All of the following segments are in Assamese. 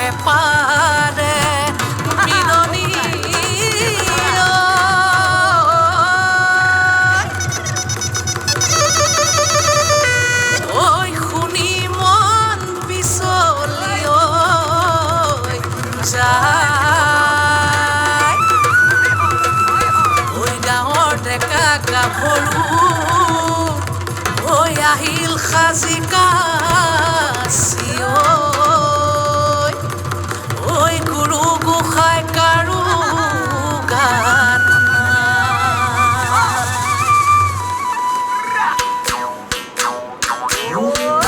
পেপাৰে মিলনি ওই শুনি মন পিছলি যায় ওই গাঁৱৰ ডেকা গাভৰু ওই আহিল সাজি কাছি ওই গুৰু গোসাঁই কাৰো গান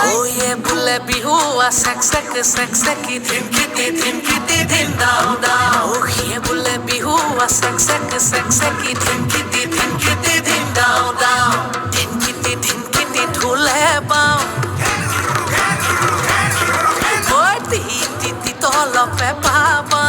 ওয়ে বোলে বিহু চেক চেকি ধিমকিতি ধিম দাও দাও সিয়ে বোলে বিহু চেক চেকি ধিমকিতি ধিম দাও দাও ধিমকিতি ঢোলে পাওঁ ঐ তি তলপে পাবা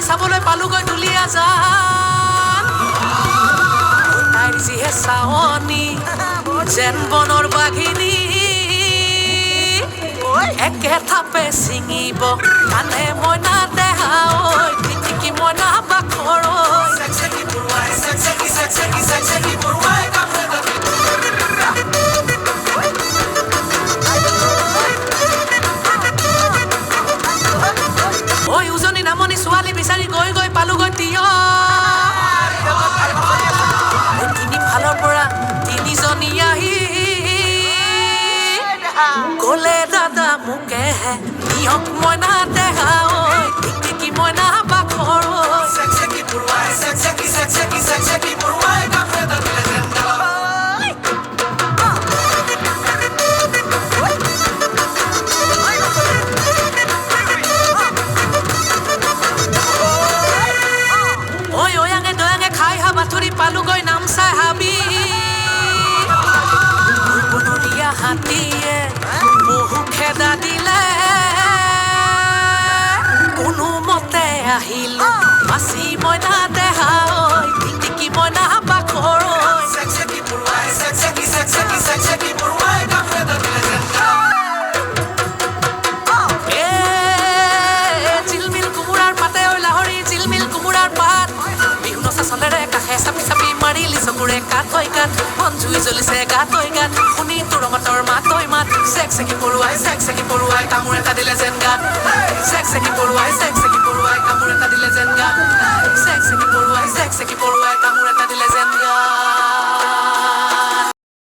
চাবলৈ পালোগৈ দুলীয়া জান তাইৰ যিহে চাৱনি যেন বনৰ বাঘিনী একে থাপে ছিঙিব কানে মইনা দেহা ঐ টিটিকি মইনা বাখৰ ঐ উজনি নামনি ছোৱালী বিচাৰি গৈ পালোগৈ তিয় তিনিফালৰ পৰা তিনিজনী আহি গ'লে দাদা মোকেহে নিয়ক মইনা দেহা ঐ টিটিকি মইনা বাখৰ পালোগৈ নামচাই হাবি বনৰীয়া হাতীয়ে বহু খেদা দিলে কোনোমতে আহিলো মাছি মইনা দেহা ঐ টিটিকি মইনা বাখৰ চিলমিল কোমোৰাৰ পাতে ঐ লাহৰি চিলমিল কোমোৰাৰ পাত বিহু নচা চলেৰে কাষে চাপি মাৰিলি চকুৰে কাঠ মন জুই জ্বলিছে গাত শুনি তোৰ ৰঙতৰ মাত চেক চেকি পৰুৱাই কামোৰ এটা দিলে যেন গাত চেক চেকি পৰুৱাই কামোৰ এটা দিলে যেন গাত চেক চেকি পৰুৱাই কামোৰ এটা দিলে যেন গাত